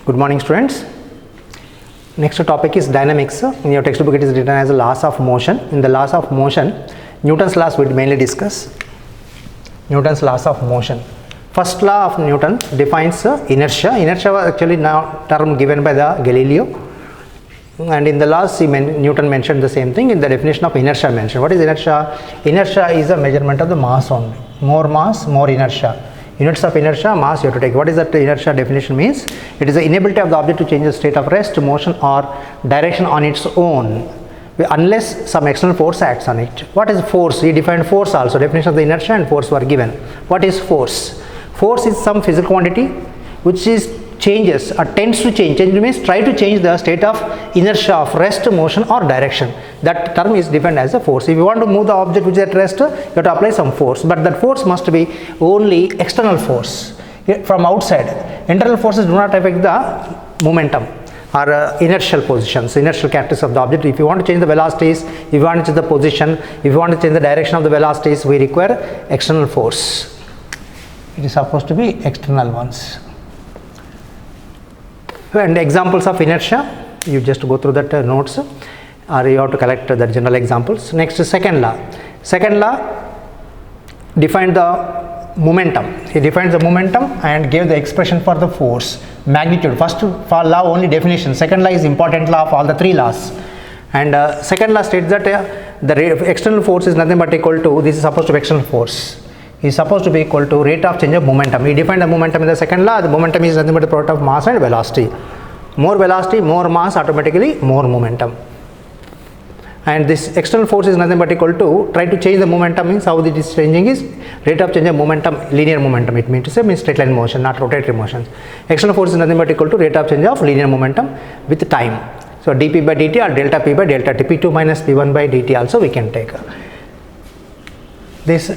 Good morning, students. Next topic is dynamics. In your textbook it is written as laws of motion. In the laws of motion, Newton's laws we mainly discuss. Newton's laws of motion. First law of Newton defines inertia. Inertia was actually now term given by the Galileo, and in the laws Newton mentioned the same thing in the definition of inertia mentioned. What is inertia? Inertia is a measurement of the mass only. More mass, more inertia. Units of inertia, mass you have to take. What is that inertia definition means? It is the inability of the object to change the state of rest, motion or direction on its own unless some external force acts on it. What is force? He defined force also. Definition of the inertia and force were given. What is force? Force is some physical quantity which is changes or tends to change. Change means try to change the state of inertia of rest, motion or direction. That term is defined as a force. If you want to move the object which is at rest, you have to apply some force, but that force must be only external force from outside. Internal forces do not affect the momentum or inertial positions, inertial characteristics of the object. If you want to change the velocities, if you want to change the position, if you want to change the direction of the velocities, we require external force. It is supposed to be external ones. And examples of inertia, you just go through that notes, or you have to collect the general examples. Next is second law. Second law defined the momentum. He defines the momentum and gave the expression for the force, magnitude. First law only definition. Second law is important law of all the three laws. And second law states that the external force is nothing but equal to, this is supposed to be external force, is supposed to be equal to rate of change of momentum. He defined the momentum in the second law. The momentum is nothing but the product of mass and velocity. More velocity, more mass, automatically more momentum. And this external force is nothing but equal to, try to change the momentum means how it is changing is rate of change of momentum, linear momentum. It means to say means straight line motion, not rotatory motion. External force is nothing but equal to rate of change of linear momentum with time. So dp by dt or delta p by delta t, p2 minus p1 by dt also we can take. This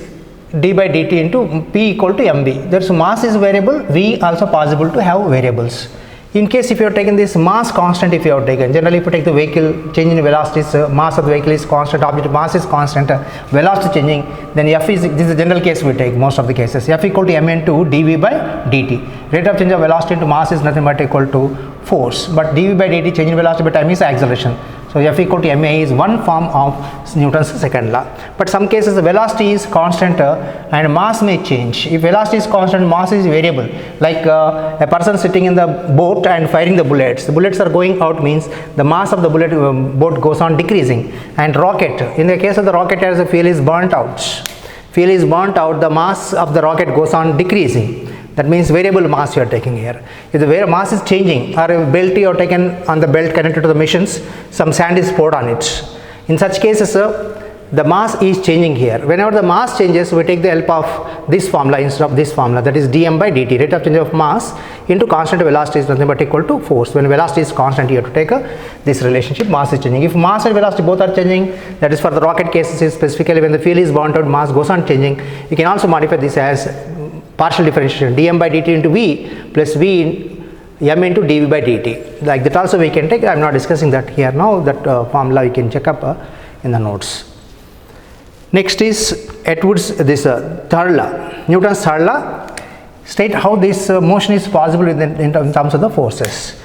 d by dt into p equal to mv. There's mass is variable, v also possible to have variables. In case if you have taken this mass constant, if you have taken, generally if you take the vehicle, change in velocities, mass of the vehicle is constant, object mass is constant, velocity changing, then f is, this is the general case we take most of the cases, f equal to m into dv by dt. Rate of change of velocity into mass is nothing but equal to force, but dv by dt change in velocity by time is acceleration. So f equal to ma is one form of Newton's second law. But some cases the velocity is constant and mass may change. If velocity is constant, mass is variable. Like a person sitting in the boat and firing the bullets. The bullets are going out means the mass of the boat goes on decreasing. And rocket, in the case of the rocket, as the fuel is burnt out. Fuel is burnt out, the mass of the rocket goes on decreasing. That means variable mass you are taking here. If the mass is changing, or a belt you are taken on the belt connected to the machines, some sand is poured on it. In such cases, the mass is changing here. Whenever the mass changes, we take the help of this formula instead of this formula, that is dm by dt, rate of change of mass into constant velocity is nothing but equal to force. When velocity is constant, you have to take this relationship, mass is changing. If mass and velocity both are changing, that is for the rocket cases, specifically when the fuel is burnt out, mass goes on changing. You can also modify this as partial differentiation, dm by dt into v plus v in m into dv by dt. Like that also we can take. I am not discussing that here now. That formula you can check up in the notes. Next is Atwood's third law. Newton's third law state how this motion is possible in terms of the forces.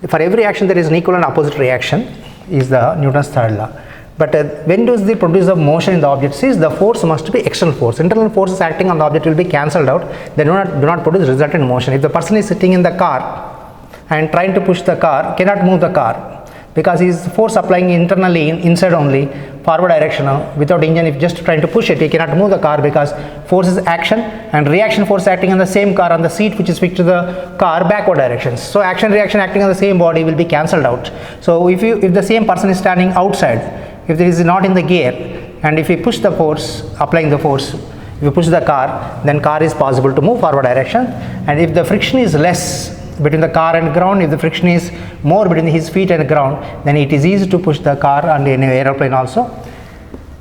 For every action there is an equal and opposite reaction is the Newton's third law. But when does the produce of motion in the object is the force must be external force. Internal forces acting on the object will be cancelled out. They do not produce resultant motion. If the person is sitting in the car and trying to push the car, cannot move the car because he is force applying internally inside only, forward direction without engine. If just trying to push it, he cannot move the car because force is action and reaction force acting on the same car on the seat which is fixed to the car backward directions. So action reaction acting on the same body will be cancelled out. So if the same person is standing outside, if there is not in the gear, and if you push the force, applying the force, if you push the car, then car is possible to move forward direction. And if the friction is less between the car and ground, if the friction is more between his feet and ground, then it is easy to push the car. And in an aeroplane also,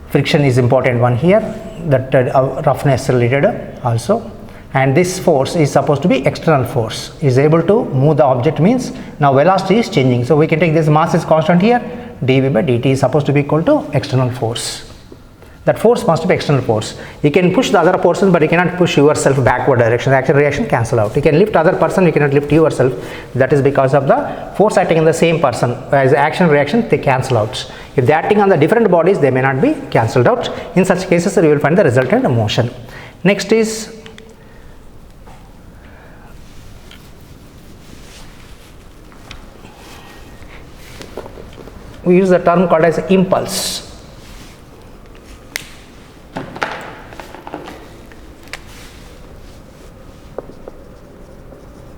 friction is important one here, that roughness related also. And this force is supposed to be external force, is able to move the object means now velocity is changing. So we can take this mass is constant here, dv by dt is supposed to be equal to external force. That force must be external force. You can push the other person, but you cannot push yourself backward direction. The action reaction cancel out. You can lift other person, you cannot lift yourself. That is because of the force acting on the same person. As action reaction, they cancel out. If they are acting on the different bodies, they may not be cancelled out. In such cases, you will find the resultant motion. Next is we use the term called as impulse.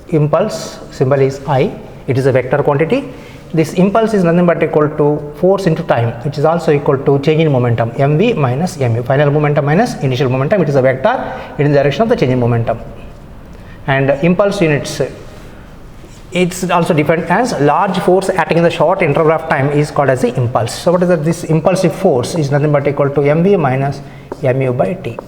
Impulse symbol is I. It is a vector quantity. This impulse is nothing but equal to force into time, which is also equal to change in momentum, mv minus mu. Final momentum minus initial momentum. It is a vector in the direction of the change in momentum. And impulse units, it's also defined as large force acting in the short interval of time is called as the impulse. So what is that? This impulsive force is nothing but equal to mv minus mu by t.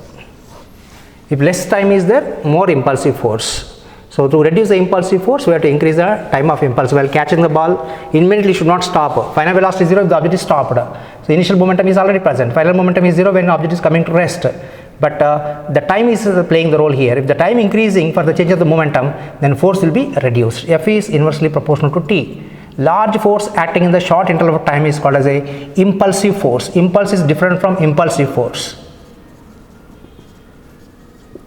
If less time is there, more impulsive force. So to reduce the impulsive force, we have to increase the time of impulse. While catching the ball, immediately should not stop. Final velocity is 0 if the object is stopped. So initial momentum is already present. Final momentum is 0 when the object is coming to rest. But the time is playing the role here. If the time increasing for the change of the momentum, then force will be reduced. F is inversely proportional to T. Large force acting in the short interval of time is called as a impulsive force. Impulse is different from impulsive force.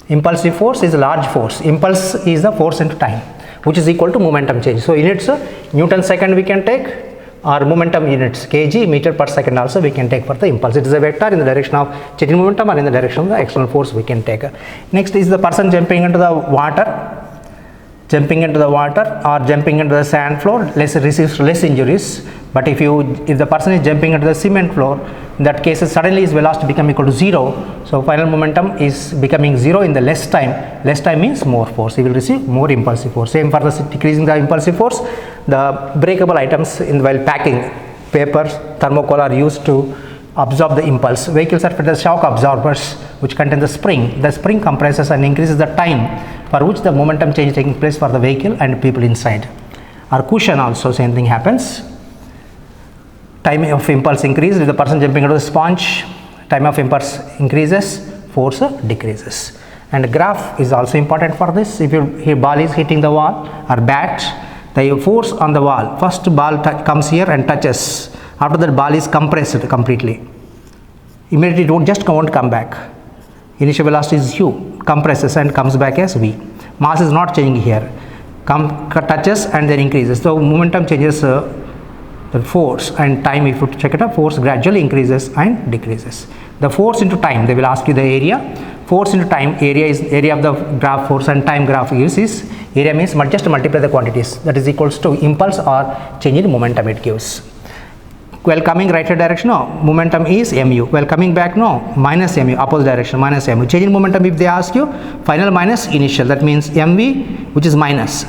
Impulsive force is a large force. Impulse is the force into time, which is equal to momentum change. So units Newton second we can take, or momentum units kg meter per second also we can take for the impulse. It is a vector in the direction of change in momentum or in the direction of the external force we can take. Next is the person jumping into the water, or jumping into the sand floor, receives less injuries. But if the person is jumping into the cement floor, in that case suddenly his velocity become equal to 0. So final momentum is becoming 0 in the less time. Less time means more force. He will receive more impulsive force. Same for the decreasing the impulsive force. The breakable items while packing, papers, thermocol are used to absorb the impulse. Vehicles are fitted with shock absorbers which contain the spring. The spring compresses and increases the time for which the momentum change is taking place for the vehicle and people inside. Our cushion also same thing happens. Time of impulse increases. If the person jumping into the sponge, time of impulse increases, force decreases. And graph is also important for this. If your ball is hitting the wall or bat, the force on the wall, first ball comes here and touches. After that ball is compressed completely. Immediately it won't come back. Initial velocity is u, compresses and comes back as v. Mass is not changing here. Touches and then increases. So momentum changes the force and time. If you check it up, force gradually increases and decreases. The force into time, they will ask you the area. Force into time, area is area of the graph force, and time graph uses area means just multiply the quantities. That is equals to impulse or change in momentum it gives. While coming right direction, no, momentum is mu. While coming back, no, minus mu, opposite direction, minus mu. Change in momentum, if they ask you, final minus initial, that means mv, which is minus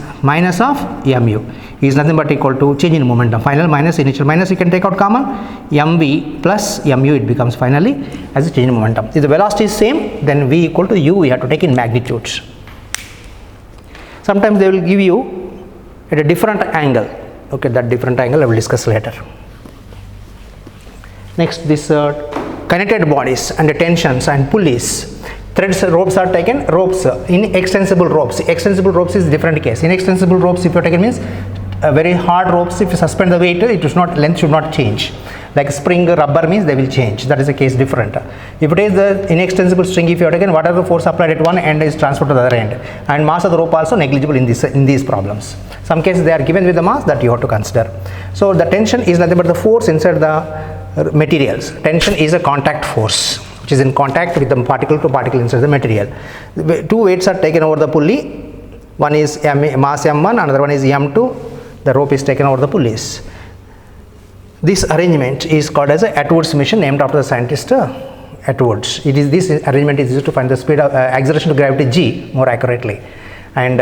of mu, is nothing but equal to change in momentum. Final minus initial, minus you can take out common, mv plus mu, it becomes finally as a change in momentum. If the velocity is same, then v equal to u, we have to take in magnitudes. Sometimes they will give you at a different angle. Okay, that different angle I will discuss later. Next, this connected bodies and tensions and pulleys. Threads, ropes are taken. Ropes, inextensible ropes. Extensible ropes is different case. Inextensible ropes, if you are taken, means very hard ropes. If you suspend the weight, it is not, length should not change. Like spring rubber means they will change. That is a case different. If it is the inextensible string, if you are taken, whatever force applied at one end is transferred to the other end. And mass of the rope also negligible in these problems. Some cases they are given with the mass that you have to consider. So the tension is nothing but the force inside the materials. Tension is a contact force which is in contact with the particle to particle inside the material. Two weights are taken over the pulley. One is mass m1, another one is m2. The rope is taken over the pulleys. This arrangement is called as a Atwood's mission, named after the scientist Atwood. This arrangement is used to find the speed of acceleration to gravity g more accurately. And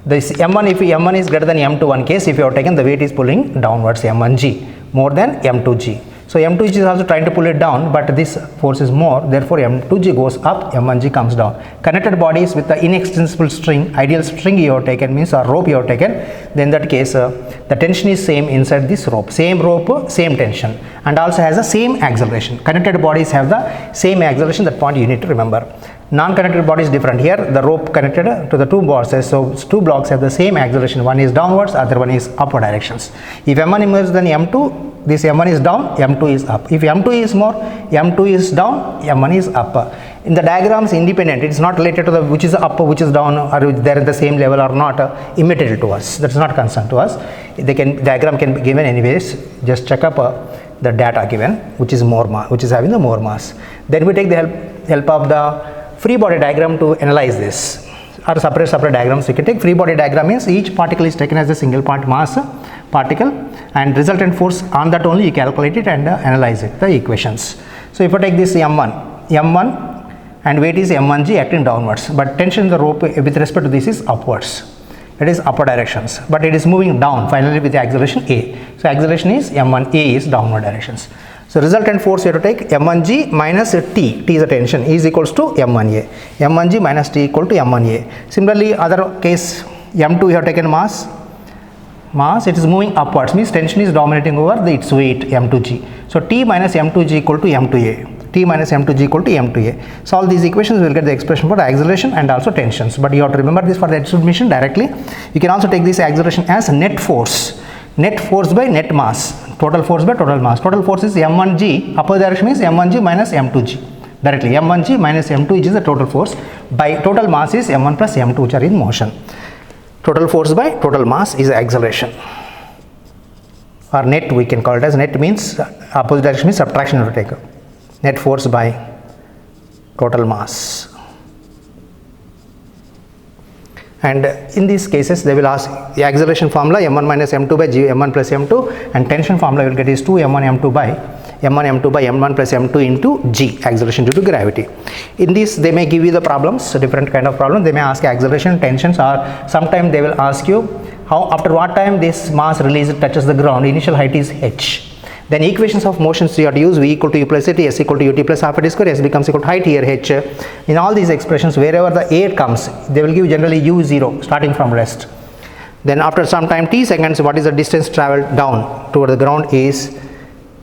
this m1, if m1 is greater than m2, one case, if you have taken, the weight is pulling downwards m1g more than m2g. So m2g is also trying to pull it down, but this force is more, therefore m2g goes up, m1g comes down. Connected bodies with the inextensible string, ideal string you have taken means, or rope you have taken, then in that case the tension is same inside this rope, same rope, same tension, and also has the same acceleration. Connected bodies have the same acceleration, that point you need to remember. Non-connected body is different. Here the rope connected to the two boxes, so two blocks have the same acceleration, one is downwards, other one is upward directions. If m1 is more than m2, this m1 is down, m2 is up. If m2 is more, m2 is down, m1 is up. In the diagrams independent, it is not related to the which is up, which is down, or they are at the same level or not, immaterial to us. That is not concerned to us. Diagram can be given anyways. Just check up the data given, which is more mass, which is having the more mass. Then we take the help of the free body diagram to analyze this, or separate diagrams. You can take free body diagram means each particle is taken as a single point mass particle, and resultant force on that only you calculate it and analyze it, the equations. So if I take this m1 and weight is m1g acting downwards, but tension in the rope with respect to this is upwards, it is upward directions, but it is moving down finally with the acceleration a. So acceleration is m1, a is downward directions. So resultant force you have to take m1g minus t is the tension, is equals to m1a, m1g minus t equal to m1a. Similarly, other case m2 you have taken mass, it is moving upwards, means tension is dominating over its weight m2g. So t minus m2g equal to m2a, t minus m2g equal to m2a. Solve these equations, we will get the expression for the acceleration and also tensions, but you have to remember this for the distribution directly. You can also take this acceleration as net force by net mass, total force by total mass. Total force is m1g, upper direction means m1g minus m2g, directly m1g minus m2g is the total force, by total mass is m1 plus m2 which are in motion. Total force by total mass is acceleration, or net, we can call it as net, means opposite direction means subtraction you have to take, net force by total mass. And in these cases they will ask the acceleration formula m1 minus m2 by g m1 plus m2, and tension formula you will get is 2 m1 m2 by m1 plus m2 into g, acceleration due to gravity. In this they may give you the problems, different kind of problem. They may ask acceleration, tensions, or sometime they will ask you how, after what time this mass released touches the ground, initial height is h. Then equations of motions you have to use, v equal to u plus at, s equal to ut plus half at square, s becomes equal to height here h. In all these expressions, wherever the a comes, they will give generally u0 starting from rest. Then after some time t seconds, what is the distance traveled down toward the ground is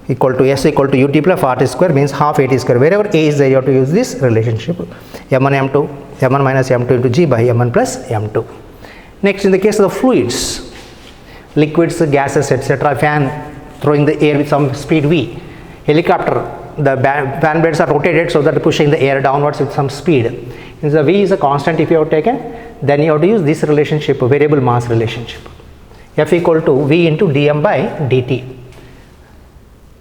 equal to s equal to ut plus r square, means half at square. Wherever a is there, you have to use this relationship, m1 minus m2 into g by m1 plus m2. Next, in the case of the fluids, liquids, gases, etc., fan throwing the air with some speed v, helicopter, the fan blades are rotated so that pushing the air downwards with some speed. Since the v is a constant, if you have taken, then you have to use this relationship, variable mass relationship, f equal to v into dm by dt.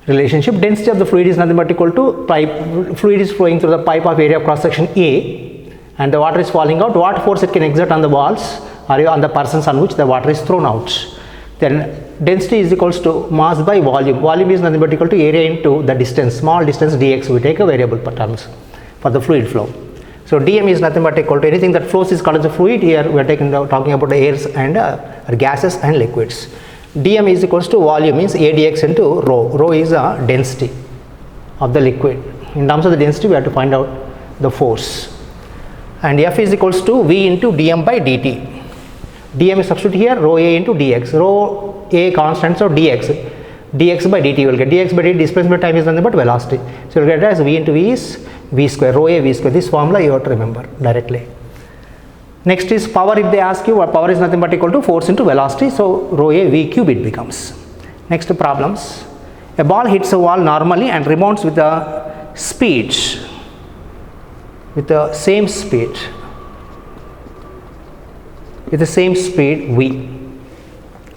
Relationship, density of the fluid is nothing but equal to pipe, fluid is flowing through the pipe of area of cross section a, and the water is falling out. What force it can exert on the walls or on the persons on which the water is thrown out? Then density is equals to mass by volume. Volume is nothing but equal to area into the distance, small distance dx. We take a variable per terms for the fluid flow. So dm is nothing but equal to anything that flows is called as a fluid. Here we are talking about the airs and gases and liquids. dm is equals to volume, means a dx into rho. Rho is a density of the liquid. In terms of the density, we have to find out the force. And f is equals to v into dm by dt. dm is substitute here, rho a into dx. Rho a constant, so dx by dt you will get. Dx by dt, displacement time is nothing but velocity. So you will get as v into v is v square, rho a v square. This formula you have to remember directly. Next is power. If they ask you, what power is nothing but equal to force into velocity, so rho a v cube it becomes. Next problems. A ball hits a wall normally and rebounds with the speed, with the same speed v.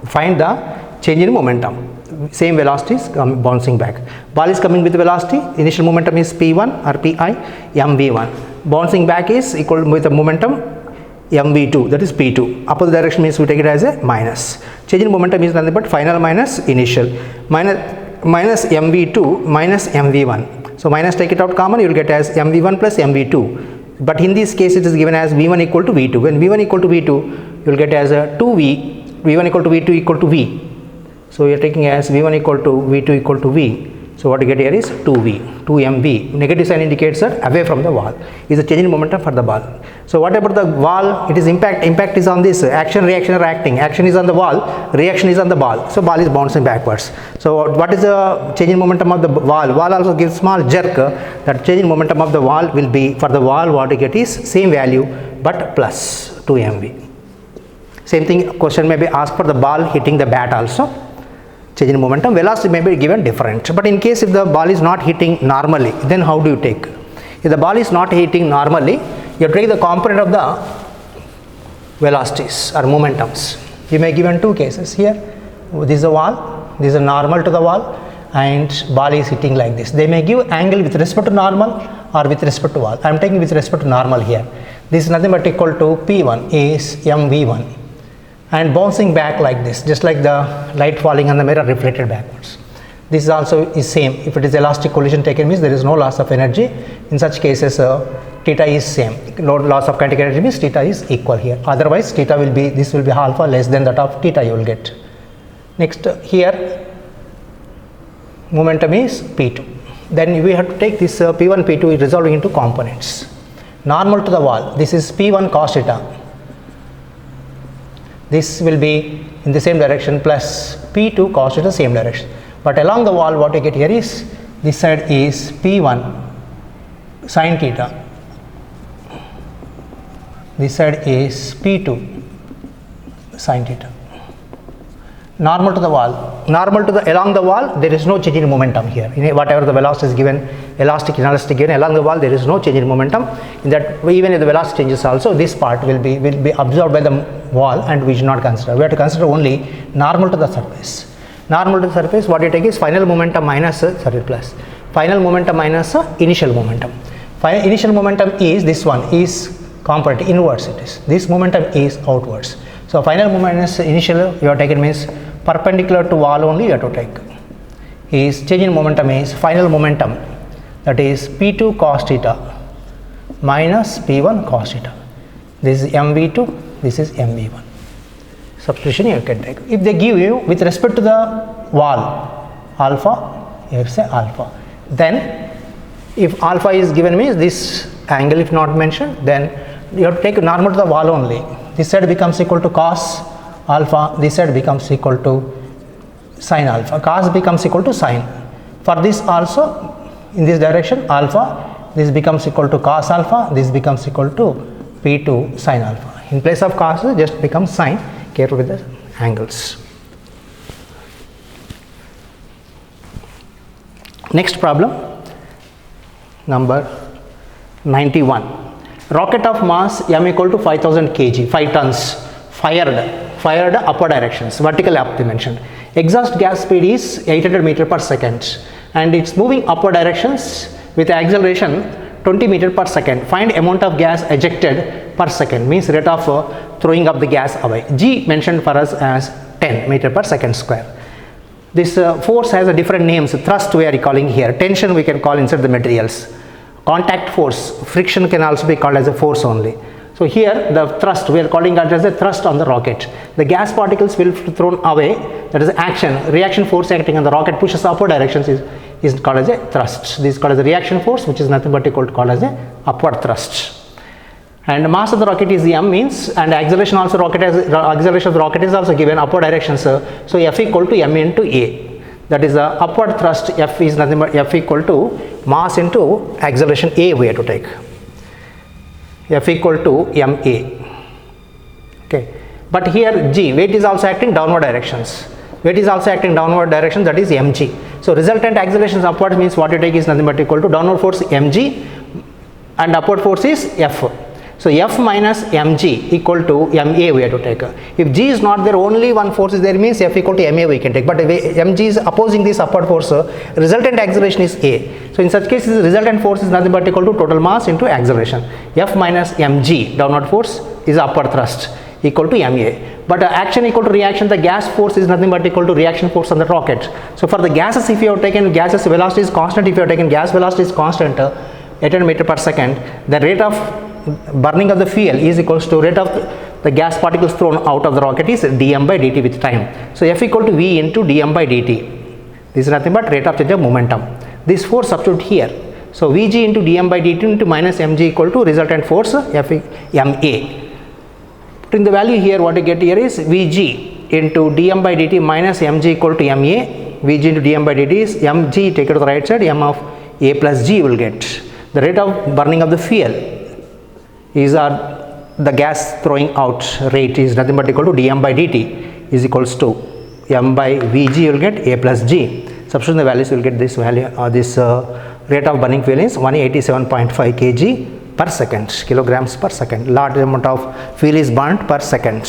Find the change in momentum. Same velocity is bouncing back. Ball is coming with velocity. Initial momentum is p1 or pi, mv1. Bouncing back is equal with the momentum mv2, that is p2. Opposite direction means we take it as a minus. Change in momentum is nothing but final minus initial. Minus mv2 minus mv1. So minus, take it out common, you will get as mv1 plus mv2. But in this case it is given as v1 equal to v2. When v1 equal to v2, you will get as a 2v, v1 equal to v2 equal to v. So we are taking as v1 equal to v2 equal to v. So what you get here is 2v, 2mv. Negative sign indicates that away from the wall is the change in momentum for the ball. So what about the wall? It is impact is on this, action, reaction, reacting. Action is on the wall, reaction is on the ball. So ball is bouncing backwards. So what is the change in momentum of the wall? Wall also gives small jerk. That change in momentum of the wall will be, for the wall what you get is same value but plus 2mv. Same thing, question may be asked for the ball hitting the bat also. Change in momentum, velocity may be given different. But in case if the ball is not hitting normally, then how do you take? If the ball is not hitting normally, you take the component of the velocities or momentums. You may given two cases here. This is a wall, this is a normal to the wall, and ball is hitting like this. They may give angle with respect to normal or with respect to wall. I am taking with respect to normal here. This is nothing but equal to P1 is mv1. And bouncing back like this, just like the light falling on the mirror reflected backwards. This is also is same. If it is elastic collision taken means there is no loss of energy. In such cases, theta is same. No loss of kinetic energy means theta is equal here. Otherwise, theta will be, this will be alpha less than that of theta you will get. Next here, momentum is P2. Then we have to take this P1, P2 resolving into components. Normal to the wall, this is P1 cos theta. This will be in the same direction plus P2 cos theta same direction. But along the wall what you get here is, this side is P1 sin theta. This side is P2 sin theta. Normal to the wall. Normal to the along the wall there is no change in momentum here. Whatever the velocity is given, elastic, inelastic given along the wall there is no change in momentum. In that even if the velocity changes also, this part will be absorbed by the wall and we should not consider. We have to consider only normal to the surface. Normal to the surface, what you take is final momentum minus plus. Final momentum minus initial momentum. Initial momentum is this one is component inwards it is. This momentum is outwards. So final momentum minus initial you have taken means perpendicular to wall only you have to take. Is change in momentum is final momentum, that is P2 cos theta minus P1 cos theta. This is mv2, this is mv1. Substitution you can take. If they give you with respect to the wall alpha, you have to say alpha. Then if alpha is given means this angle if not mentioned, then you have to take normal to the wall only. This side becomes equal to cos alpha, this side becomes equal to sin alpha. Cos becomes equal to sin. For this also in this direction alpha, this becomes equal to cos alpha, this becomes equal to P2 sin alpha. In place of cos just becomes sin. Careful with the angles. Next problem, number 91. Rocket of mass m equal to 5000 kg, 5 tons, fired upper directions, vertical up dimension. Exhaust gas speed is 800 meter per second and it's moving upper directions with acceleration 20 meter per second. Find amount of gas ejected per second, means rate of throwing up the gas away. G mentioned for us as 10 meter per second square. This force has a different names. Thrust we are calling here. Tension we can call inside the materials. Contact force, friction can also be called as a force only. So here the thrust we are calling it as a thrust on the rocket. The gas particles will be thrown away, that is action. Reaction force acting on the rocket pushes upward directions is called as a thrust. This is called as a reaction force, which is nothing but equal to called as a upward thrust. And the mass of the rocket is m means, and acceleration also acceleration of the rocket is also given upward directions. So F equal to m into a. That is the upward thrust. F is nothing but F equal to mass into acceleration a we have to take. F equal to ma. Okay. But here G, weight is also acting downward directions. Weight is also acting downward direction, that is mg. So resultant acceleration is upward means what you take is nothing but equal to downward force mg and upward force is F. So F minus mg equal to ma we have to take. If g is not there, only one force is there means F equal to ma we can take. But if mg is opposing this upward force, resultant acceleration is a. So in such cases, resultant force is nothing but equal to total mass into acceleration. F minus mg downward force is upward thrust equal to ma. But action equal to reaction, the gas force is nothing but equal to reaction force on the rocket. So for the gases, if you have taken gases velocity is constant, if you have taken gas velocity is constant 800 meter per second, the rate of burning of the fuel is equals to rate of the gas particles thrown out of the rocket is dm by dt with time. So F equal to V into dm by dt. This is nothing but rate of change of momentum. This force substitute here. So Vg into dm by dt into minus mg equal to resultant force Ma. Putting the value here, what you get here is Vg into dm by dt minus mg equal to Ma. Vg into dm by dt is mg, take it to the right side, m of a plus g will get. The rate of burning of the fuel is the gas throwing out rate is nothing but equal to dm by dt is equals to m by Vg, you will get a plus g. Substituting the values, you will get this value, this rate of burning fuel is 187.5 kg per second, kilograms per second. Large amount of fuel is burnt per second.